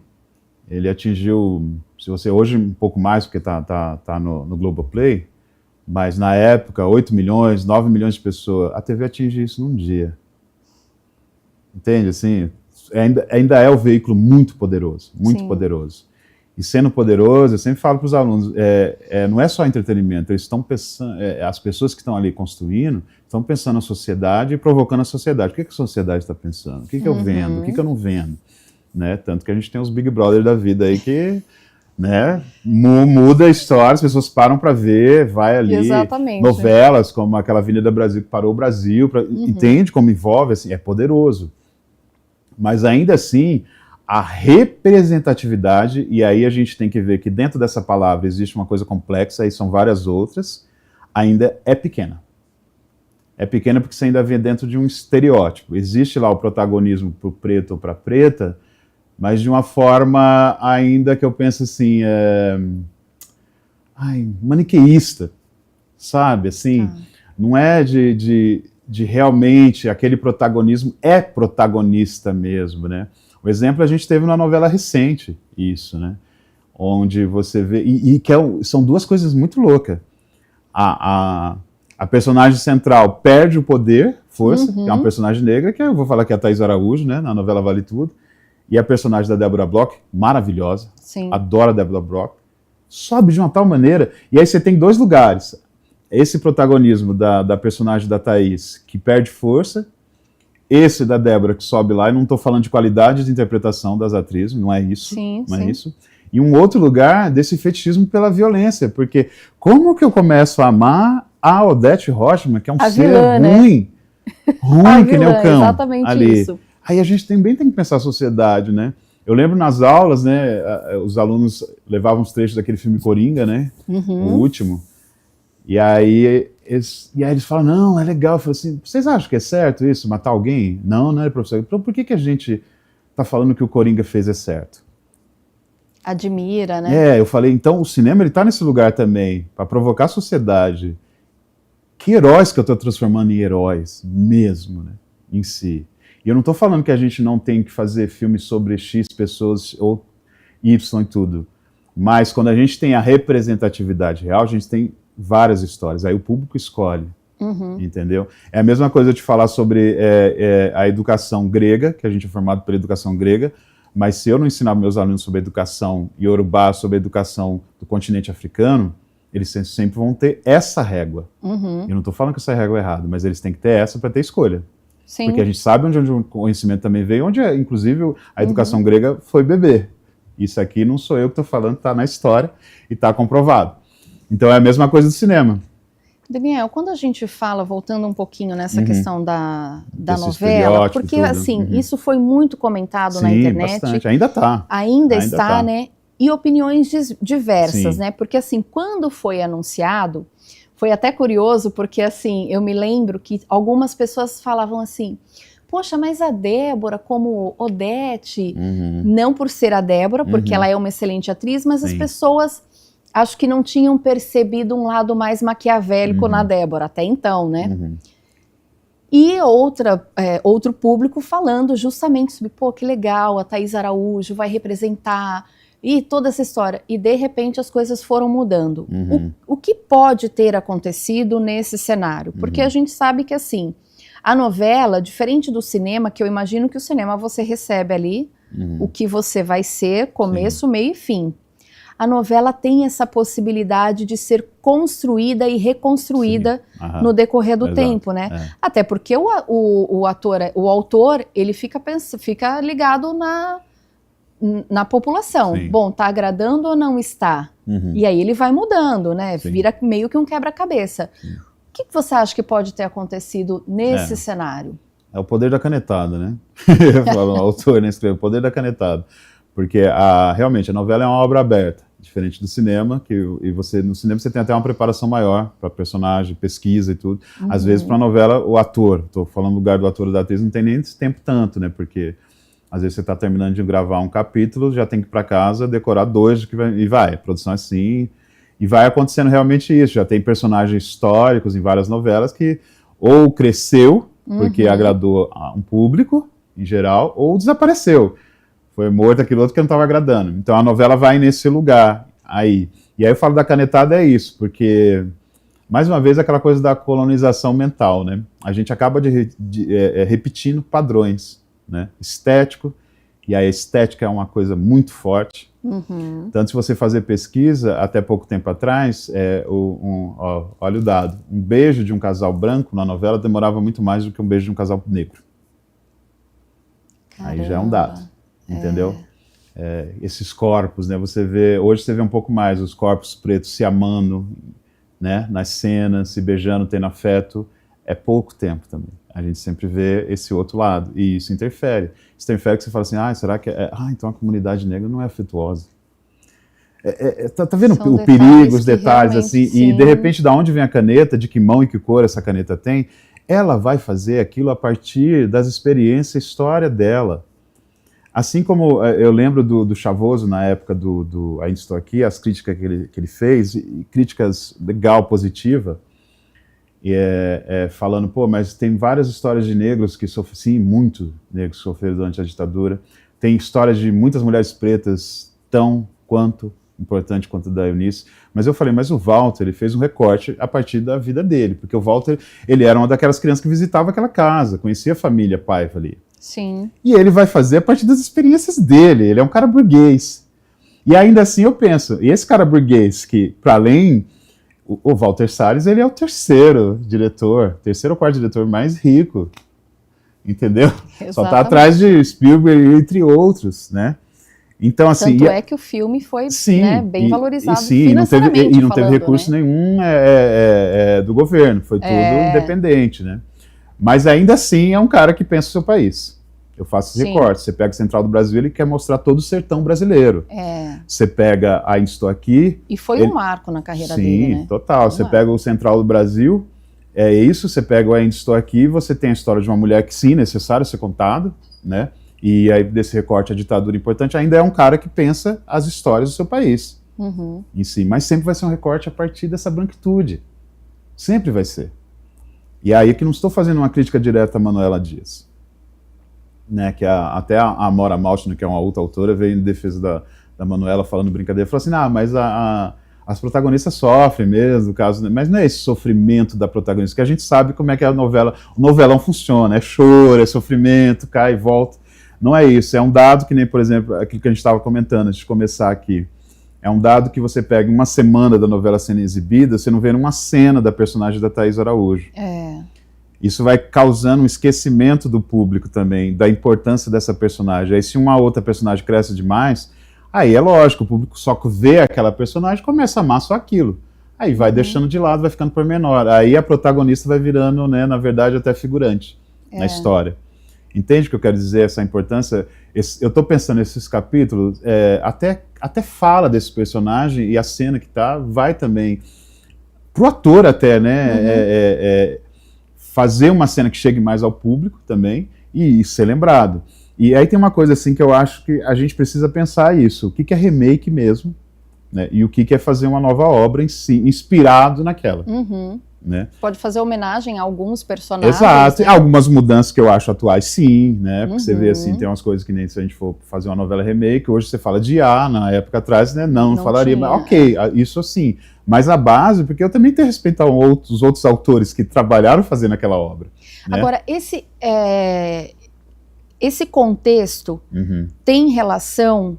ele atingiu, se você hoje um pouco mais, porque tá no Globoplay, mas na época, 8 milhões, 9 milhões de pessoas, a TV atinge isso num dia. Entende? Assim, ainda é um veículo muito poderoso, muito poderoso. E sendo poderoso, eu sempre falo para os alunos, não é só entretenimento, eles estão pensando, as pessoas que estão ali construindo, estão pensando na sociedade e provocando a sociedade. O que a sociedade está pensando? O que eu vendo? O que eu não vendo? Né? Tanto que a gente tem os Big Brother da vida aí que... né, muda a história, as pessoas param para ver, vai ali, novelas como aquela Avenida Brasil que parou o Brasil, entende como envolve, assim, é poderoso. Mas ainda assim, a representatividade, e aí a gente tem que ver que dentro dessa palavra existe uma coisa complexa, e são várias outras, ainda é pequena. É pequena porque você ainda vê dentro de um estereótipo. Existe lá o protagonismo para o preto ou para a preta, mas de uma forma ainda que eu penso assim, maniqueísta, sabe? Assim, não é de realmente aquele protagonismo é protagonista mesmo, né? O exemplo a gente teve na novela recente, isso, né? Onde você vê, são duas coisas muito loucas. A A personagem central perde o poder, força, que é uma personagem negra, que eu vou falar que é a Thaís Araújo, né, na novela Vale Tudo. E a personagem da Débora Bloch, maravilhosa. Sim. Adoro a Débora Bloch. Sobe de uma tal maneira. E aí você tem dois lugares. Esse protagonismo da personagem da Thaís, que perde força. Esse da Débora, que sobe lá. E não estou falando de qualidade de interpretação das atrizes, não é isso. Sim, não sim. é isso. E um outro lugar desse fetichismo pela violência. Porque como que eu começo a amar a Odete Roitman, que é um ser vilã, ruim, né? ruim que nem o cão. Exatamente ali. isso. Aí a gente também tem que pensar a sociedade, né? Eu lembro nas aulas, né, os alunos levavam os trechos daquele filme Coringa, né, o último, e aí eles falam, não, é legal. Eu falo assim, vocês acham que é certo isso, matar alguém? Não, né, professor? Então por que a gente tá falando que o Coringa fez é certo? Admira, né? Eu falei, então o cinema ele tá nesse lugar também, para provocar a sociedade. Que heróis que eu tô transformando em heróis mesmo, né, em si. E eu não estou falando que a gente não tem que fazer filmes sobre X pessoas ou Y e tudo. Mas quando a gente tem a representatividade real, a gente tem várias histórias. Aí o público escolhe, entendeu? É a mesma coisa de falar sobre a educação grega, que a gente é formado pela educação grega, mas se eu não ensinar meus alunos sobre a educação iorubá, sobre a educação do continente africano, eles sempre vão ter essa régua. Eu não estou falando que essa régua é errada, mas eles têm que ter essa para ter escolha. Sim. Porque a gente sabe onde o conhecimento também veio, onde, inclusive, a educação grega foi beber. Isso aqui não sou eu que estou falando, está na história e está comprovado. Então é a mesma coisa do cinema. Daniel, quando a gente fala, voltando um pouquinho nessa questão da Esse novela, porque tudo. assim, isso foi muito comentado na internet. Bastante. Ainda está. Ainda está, né? E opiniões diversas, Sim. né? Porque assim, quando foi anunciado, foi até curioso, porque assim, eu me lembro que algumas pessoas falavam assim, poxa, mas a Débora como Odete, não por ser a Débora, porque ela é uma excelente atriz, mas as pessoas acho que não tinham percebido um lado mais maquiavélico na Débora, até então, né? E outro público falando justamente sobre, pô, que legal, a Thaís Araújo vai representar, e toda essa história. E de repente as coisas foram mudando. O que pode ter acontecido nesse cenário? Porque a gente sabe que assim, a novela, diferente do cinema, que eu imagino que o cinema você recebe ali o que você vai ser, começo, meio e fim. A novela tem essa possibilidade de ser construída e reconstruída no decorrer do tempo, né? Até porque o autor, ele fica ligado na população. Sim. Bom, tá agradando ou não está? E aí ele vai mudando, né? Sim. Vira meio que um quebra-cabeça. O que você acha que pode ter acontecido nesse cenário? É o poder da canetada, né? O autor, né, escreveu o poder da canetada. Porque realmente a novela é uma obra aberta, diferente do cinema, no cinema você tem até uma preparação maior para personagem, pesquisa e tudo. Às vezes para a novela, o ator, estou falando no lugar do ator ou da atriz, não tem nem esse tempo tanto, né? Porque às vezes você está terminando de gravar um capítulo, já tem que ir para casa, decorar 2, e vai, a produção é assim, e vai acontecendo realmente isso. Já tem personagens históricos em várias novelas que ou cresceu, porque agradou a um público, em geral, ou desapareceu. Foi morto aquilo outro que não estava agradando. Então a novela vai nesse lugar aí. E aí eu falo da canetada é isso, porque, mais uma vez, aquela coisa da colonização mental, né? A gente acaba repetindo padrões, né? Estético, e a estética é uma coisa muito forte. Tanto se você fazer pesquisa, até pouco tempo atrás, olha o dado, um beijo de um casal branco na novela demorava muito mais do que um beijo de um casal negro. Caramba. Aí já é um dado. Entendeu? Esses corpos, né? Hoje você vê um pouco mais os corpos pretos se amando, né? Nas cenas, se beijando, tendo afeto. É pouco tempo também. A gente sempre vê esse outro lado. E isso interfere. Isso interfere que você fala assim, será que então a comunidade negra não é afetuosa? Tá vendo o perigo, os detalhes, assim? Sim. E de repente, da onde vem a caneta, de que mão e que cor essa caneta tem, ela vai fazer aquilo a partir das experiências, história dela. Assim como eu lembro do Chavoso, na época do Ainda Estou Aqui, as críticas que ele fez, e críticas legal, positiva, falando, pô, mas tem várias histórias de negros que sofreram, sim, muitos negros que sofreram durante a ditadura, tem histórias de muitas mulheres pretas tão quanto, importante quanto a da Eunice, mas eu falei, mas o Walter, ele fez um recorte a partir da vida dele, porque o Walter, ele era uma daquelas crianças que visitava aquela casa, conhecia a família Paiva ali. Sim. E ele vai fazer a partir das experiências dele, ele é um cara burguês. E ainda assim eu penso, e esse cara burguês que, para além, o Walter Salles, ele é o terceiro ou quarto diretor mais rico, entendeu? Exatamente. Só tá atrás de Spielberg, entre outros, né? Então, assim... Tanto é que o filme foi, né, bem valorizado financeiramente e não teve recurso, né, nenhum do governo, foi tudo independente, né? Mas ainda assim é um cara que pensa o seu país. Eu faço esse recorte. Você pega o Central do Brasil, ele quer mostrar todo o sertão brasileiro. Você pega a Estou Aqui... E foi um marco na carreira dele, né? Sim, total. Você pega o Central do Brasil, é isso, você pega o Ainda Estou Aqui, você tem a história de uma mulher que sim, necessário ser contada, né? E aí desse recorte, a ditadura importante, ainda é um cara que pensa as histórias do seu país em si. Mas sempre vai ser um recorte a partir dessa branquitude. Sempre vai ser. E aí que não estou fazendo uma crítica direta a Manuela Dias. Né, que até a Amora Maltner, que é uma outra autora, veio em defesa da Manuela falando brincadeira, falou assim, mas as protagonistas sofrem mesmo, no caso, mas não é esse sofrimento da protagonista, que a gente sabe como é que a novela, o novelão funciona, é choro, é sofrimento, cai e volta. Não é isso, é um dado que nem, por exemplo, aquilo que a gente estava comentando antes de começar aqui, é um dado que você pega uma semana da novela sendo exibida, você não vê uma cena da personagem da Thaís Araújo. Isso vai causando um esquecimento do público também, da importância dessa personagem. Aí se uma outra personagem cresce demais, aí é lógico, o público só vê aquela personagem e começa a amar só aquilo. Aí vai deixando de lado, vai ficando por menor. Aí a protagonista vai virando, né, na verdade, até figurante na história. Entende o que eu quero dizer, essa importância? Eu estou pensando nesses capítulos, até fala desse personagem e a cena que tá, vai também pro ator até, né? Fazer uma cena que chegue mais ao público também e ser lembrado. E aí tem uma coisa assim que eu acho que a gente precisa pensar isso, o que é remake mesmo, né? E o que é fazer uma nova obra em si, inspirado naquela. Né? Pode fazer homenagem a alguns personagens. Exato, né? Algumas mudanças que eu acho atuais, sim, né? Porque você vê assim, tem umas coisas que nem se a gente for fazer uma novela remake, hoje você fala de na época atrás, né? Não falaria, mas ok, isso sim. Mas a base, porque eu também tenho que respeitar os outros autores que trabalharam fazendo aquela obra. Né? Agora, esse contexto tem relação,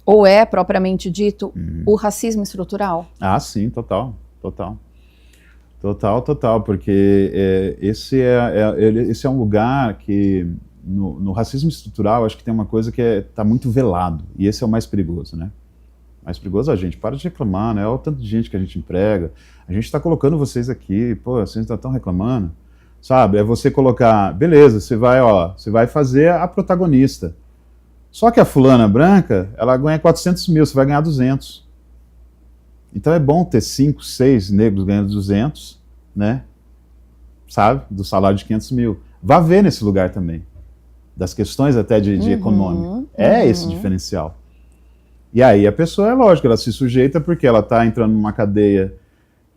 ou é propriamente dito, o racismo estrutural? Ah, sim, total. Total, porque esse é um lugar que, no racismo estrutural, acho que tem uma coisa que está muito velado, e esse é o mais perigoso, né? Mais perigoso a gente, para de reclamar, né? Olha o tanto de gente que a gente emprega, a gente está colocando vocês aqui, pô, vocês estão reclamando, sabe? É você colocar, beleza, você vai fazer a protagonista, só que a fulana branca, ela ganha 400 mil, você vai ganhar 200. Então é bom ter 5, 6 negros ganhando 200, né? Sabe? Do salário de 500 mil. Vá ver nesse lugar também. Das questões até de econômico. Esse diferencial. E aí a pessoa, é lógico, ela se sujeita porque ela está entrando numa cadeia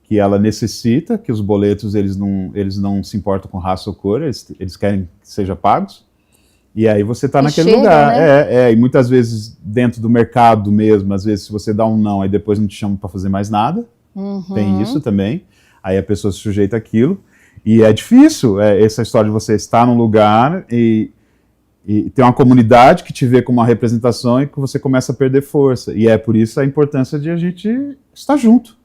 que ela necessita, que os boletos eles não se importam com raça ou cor, eles querem que sejam pagos. E aí você está naquele lugar. Né? E muitas vezes dentro do mercado mesmo, às vezes se você dá um não, aí depois não te chamam para fazer mais nada. Tem isso também. Aí a pessoa se sujeita àquilo. E é difícil essa história de você estar num lugar e ter uma comunidade que te vê como uma representação e que você começa a perder força. E é por isso a importância de a gente estar junto,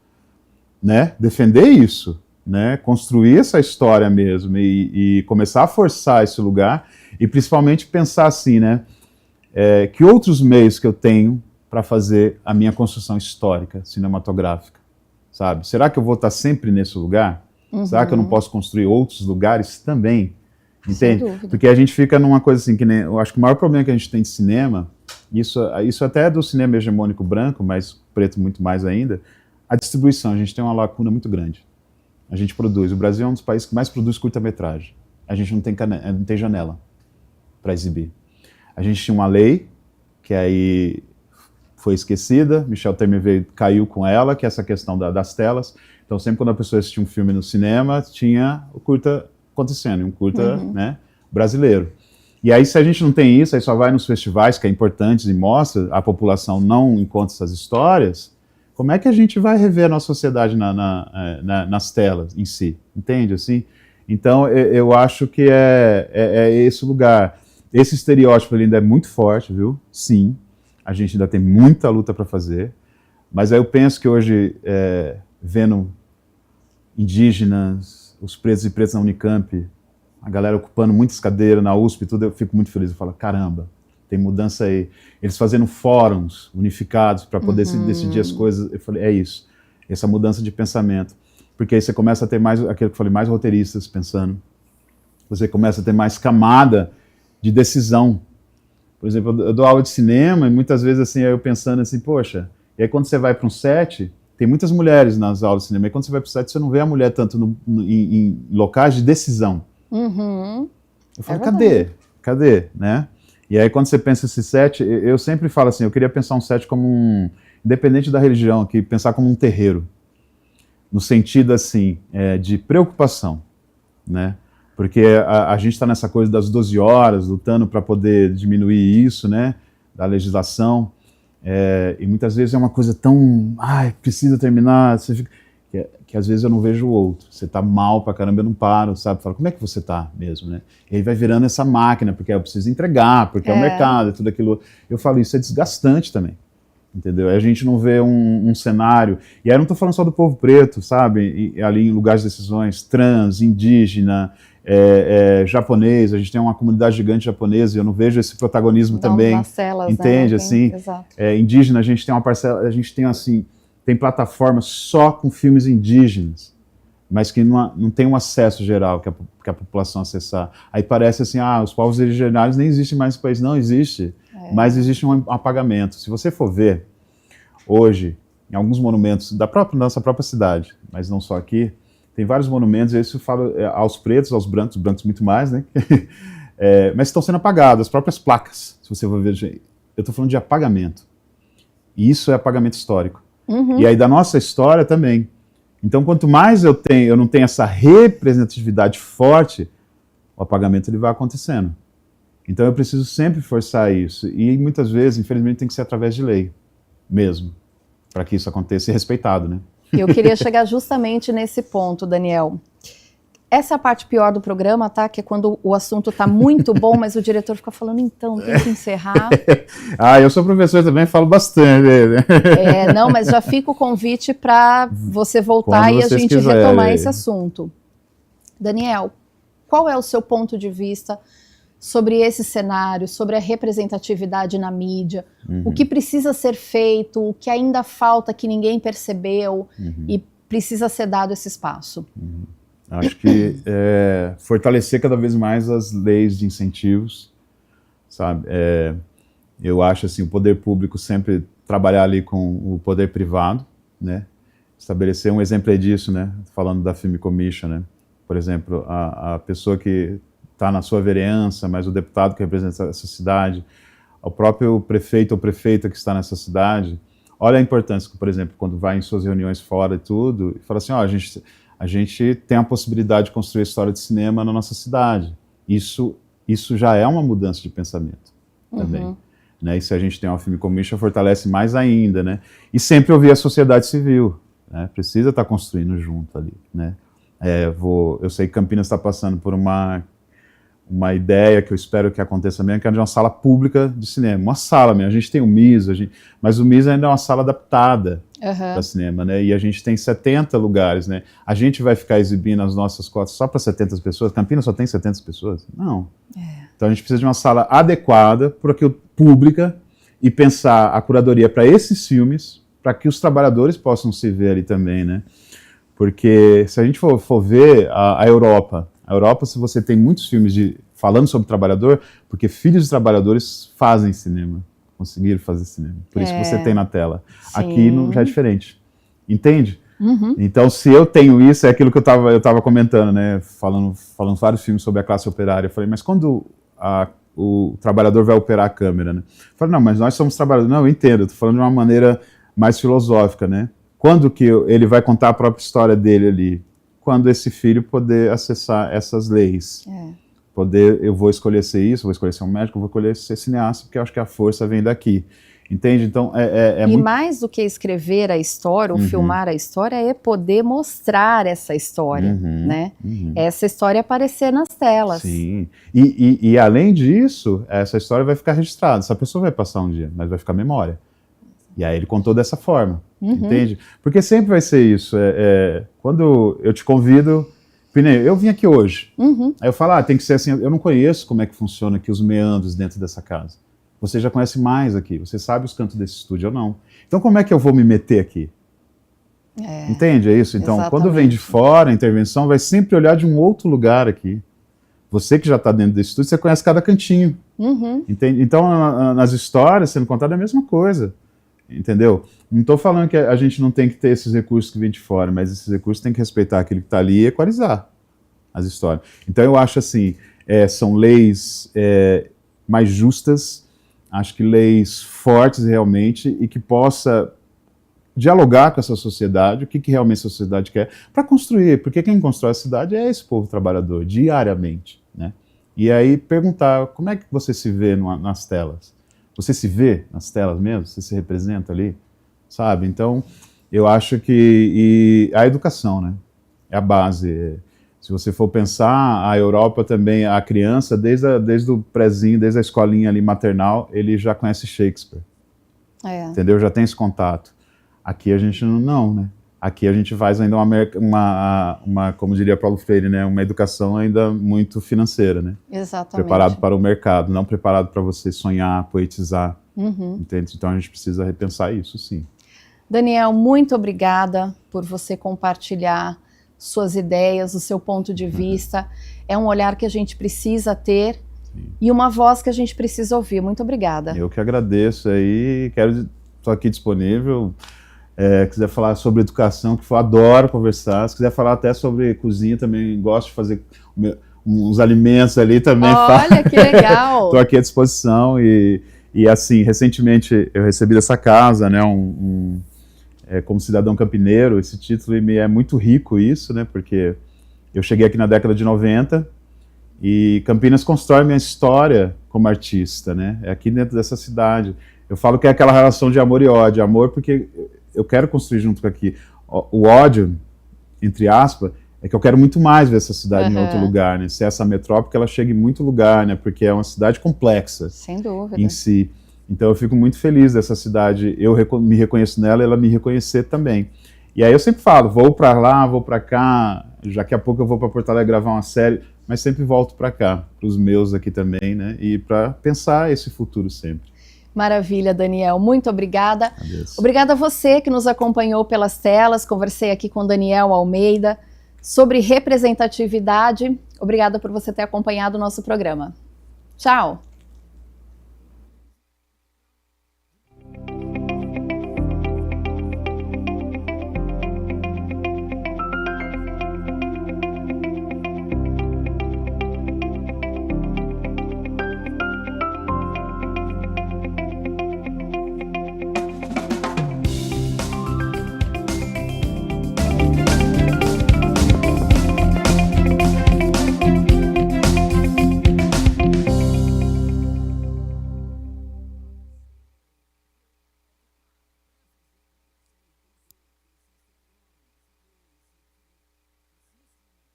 né? Defender isso, né? Construir essa história mesmo e começar a forçar esse lugar. E principalmente pensar assim, né? Que outros meios que eu tenho para fazer a minha construção histórica, cinematográfica, sabe? Será que eu vou estar sempre nesse lugar? Será que eu não posso construir outros lugares também? Entende? Porque a gente fica numa coisa assim, que nem, eu acho que o maior problema que a gente tem de cinema, isso até é do cinema hegemônico branco, mas preto muito mais ainda, a distribuição, a gente tem uma lacuna muito grande. A gente produz, o Brasil é um dos países que mais produz curta-metragem. A gente não tem janela para exibir. A gente tinha uma lei, que aí foi esquecida, Michel Temer caiu com ela, que é essa questão das telas. Então sempre quando a pessoa assistia um filme no cinema, tinha o curta acontecendo, um curta né, brasileiro. E aí, se a gente não tem isso, aí só vai nos festivais, que é importante, e mostra, a população não encontra essas histórias, como é que a gente vai rever a nossa sociedade nas telas em si? Entende? Assim? Então, eu acho que é esse lugar. Esse estereótipo ainda é muito forte, viu? Sim, a gente ainda tem muita luta para fazer, mas aí eu penso que hoje, vendo indígenas, os pretos e pretas na Unicamp, a galera ocupando muitas cadeiras na USP e tudo, eu fico muito feliz. Eu falo, caramba, tem mudança aí. Eles fazendo fóruns unificados para poder decidir as coisas. Eu falei, é isso. Essa mudança de pensamento. Porque aí você começa a ter mais, aquilo que eu falei, mais roteiristas pensando. Você começa a ter mais camada de decisão. Por exemplo, eu dou aula de cinema e muitas vezes assim, eu pensando assim, poxa, e aí quando você vai para um set, tem muitas mulheres nas aulas de cinema, e quando você vai para o set, você não vê a mulher tanto em locais de decisão. Eu falo, cadê, né? E aí quando você pensa esse set, eu sempre falo assim, eu queria pensar um set como independente da religião aqui, pensar como um terreiro, no sentido assim, de preocupação, né? Porque a gente está nessa coisa das 12 horas, lutando para poder diminuir isso, né? Da legislação, e muitas vezes é uma coisa tão, precisa terminar, você fica... Que às vezes eu não vejo o outro. Você tá mal pra caramba, eu não paro, sabe? Falo, como é que você tá mesmo, né? E aí vai virando essa máquina, porque eu preciso entregar, porque é o mercado, tudo aquilo. Eu falo, isso é desgastante também, entendeu? Aí a gente não vê um cenário. E aí eu não tô falando só do povo preto, sabe? E ali em lugares de decisões, trans, indígena, japonês, a gente tem uma comunidade gigante japonesa e eu não vejo esse protagonismo também. Parcelas, entende? Né? Assim, exato. Indígena, a gente tem uma parcela, a gente tem assim... Tem plataformas só com filmes indígenas, mas que não tem um acesso geral que a população acessar. Aí parece assim, os povos originários nem existem mais nesse país. Não existe, mas existe um apagamento. Se você for ver, hoje, em alguns monumentos da nossa própria cidade, mas não só aqui, tem vários monumentos, e isso fala aos pretos, aos brancos muito mais, né? Mas estão sendo apagados, as próprias placas, se você for ver. Eu estou falando de apagamento. E isso é apagamento histórico. E aí da nossa história também. Então, quanto mais eu não tenho essa representatividade forte, o apagamento ele vai acontecendo. Então eu preciso sempre forçar isso. E muitas vezes, infelizmente, tem que ser através de lei mesmo, para que isso aconteça e respeitado, né? Eu queria chegar justamente nesse ponto, Daniel. Essa é a parte pior do programa, tá? Que é quando o assunto tá muito bom, mas o diretor fica falando, então, tem que encerrar. Eu sou professor também, falo bastante. Não, mas já fica o convite para você voltar e a gente retomar esse assunto. Daniel, qual é o seu ponto de vista sobre esse cenário, sobre a representatividade na mídia? O que precisa ser feito, o que ainda falta que ninguém percebeu e precisa ser dado esse espaço? Acho que fortalecer cada vez mais as leis de incentivos, sabe? Eu acho assim, o poder público sempre trabalhar ali com o poder privado, né? Estabelecer um exemplo disso, né? Falando da Film Commission, né? Por exemplo, a pessoa que está na sua vereança, mas o deputado que representa essa cidade, o próprio prefeito ou prefeita que está nessa cidade, olha a importância, por exemplo, quando vai em suas reuniões fora e tudo, e fala assim, a gente tem a possibilidade de construir história de cinema na nossa cidade. Isso já é uma mudança de pensamento também. Né? E se a gente tem uma Film Commission, fortalece mais ainda. Né? E sempre ouvir a sociedade civil. Né? Precisa estar construindo junto ali. Né? Eu sei que Campinas está passando por uma ideia que eu espero que aconteça mesmo, que é de uma sala pública de cinema. Uma sala mesmo. A gente tem o MIS, mas o MIS ainda é uma sala adaptada para cinema, né? E a gente tem 70 lugares, né? A gente vai ficar exibindo as nossas cotas só para 70 pessoas? Campinas só tem 70 pessoas? Não. Então a gente precisa de uma sala adequada para que pública e pensar a curadoria para esses filmes, para que os trabalhadores possam se ver ali também, né? Porque se a gente for ver a Europa, se você tem muitos filmes falando sobre trabalhador, porque filhos de trabalhadores fazem cinema, conseguiram fazer cinema. Por isso que você tem na tela. Sim. Aqui já é diferente. Entende? Então, se eu tenho isso, é aquilo que eu estava comentando, né? Falando vários filmes sobre a classe operária. Eu falei, mas quando o trabalhador vai operar a câmera, né? Eu falei, não, mas nós somos trabalhadores. Não, eu entendo, eu estou falando de uma maneira mais filosófica, né? Quando que ele vai contar a própria história dele ali? Quando esse filho poder acessar essas leis. eu vou escolher ser isso, vou escolher ser um médico, vou escolher ser cineasta, porque eu acho que a força vem daqui. Entende? Então, e muito... mais do que escrever a história, ou filmar a história, é poder mostrar essa história, né? Essa história aparecer nas telas. Sim. E além disso, essa história vai ficar registrada. Essa pessoa vai passar um dia, mas vai ficar memória. E aí ele contou dessa forma, entende? Porque sempre vai ser isso. Quando eu te convido, Pinei, eu vim aqui hoje. Aí eu falo, tem que ser assim, eu não conheço como é que funciona aqui os meandros dentro dessa casa. Você já conhece mais aqui, você sabe os cantos desse estúdio, eu não. Então como é que eu vou me meter aqui? Entende? É isso? Então, exatamente. Quando vem de fora, a intervenção vai sempre olhar de um outro lugar aqui. Você que já está dentro desse estúdio, você conhece cada cantinho. Entende? Então, nas histórias sendo contadas é a mesma coisa. Entendeu? Não estou falando que a gente não tem que ter esses recursos que vêm de fora, mas esses recursos tem que respeitar aquele que está ali e equalizar as histórias. Então, eu acho assim, são leis mais justas, acho que leis fortes realmente e que possa dialogar com essa sociedade, o que realmente a sociedade quer, para construir, porque quem constrói a cidade é esse povo trabalhador, diariamente, né? E aí perguntar, como é que você se vê nas telas? Você se vê nas telas mesmo? Você se representa ali? Sabe? Então, eu acho que a educação, né? É a base. Se você for pensar, a Europa também, a criança, desde o prézinho, desde a escolinha ali maternal, ele já conhece Shakespeare. Entendeu? Já tem esse contato. Aqui a gente não, né? Aqui a gente faz ainda uma como diria Paulo Freire, né? Uma educação ainda muito financeira, né? Exatamente. Preparado para o mercado, não preparado para você sonhar, poetizar. Entende? Então a gente precisa repensar isso, sim. Daniel, muito obrigada por você compartilhar suas ideias, o seu ponto de vista. É um olhar que a gente precisa ter e uma voz que a gente precisa ouvir. Muito obrigada. Eu que agradeço aí, estou aqui disponível. Quiser falar sobre educação, que eu adoro conversar. Se quiser falar até sobre cozinha, também gosto de fazer uns alimentos ali também. Olha, que legal! Estou aqui à disposição e assim, recentemente eu recebi dessa casa, né, como cidadão campineiro, esse título, e me é muito rico isso, né, porque eu cheguei aqui na década de 90 e Campinas constrói minha história como artista, né, é aqui dentro dessa cidade. Eu falo que é aquela relação de amor e ódio, amor porque eu quero construir junto com aqui. O ódio, entre aspas, é que eu quero muito mais ver essa cidade em outro lugar, né? Ser essa metrópole que ela chegue em muito lugar, né? Porque é uma cidade complexa. Sem dúvida. Em si. Então eu fico muito feliz dessa cidade, eu me reconheço nela e ela me reconhecer também. E aí eu sempre falo, vou para lá, vou para cá, daqui a pouco eu vou para Porto Alegre gravar uma série, mas sempre volto para cá, para os meus aqui também, né? E para pensar esse futuro sempre. Maravilha, Daniel. Muito obrigada. Adeus. Obrigada a você que nos acompanhou pelas telas. Conversei aqui com Daniel Almeida sobre representatividade. Obrigada por você ter acompanhado o nosso programa. Tchau!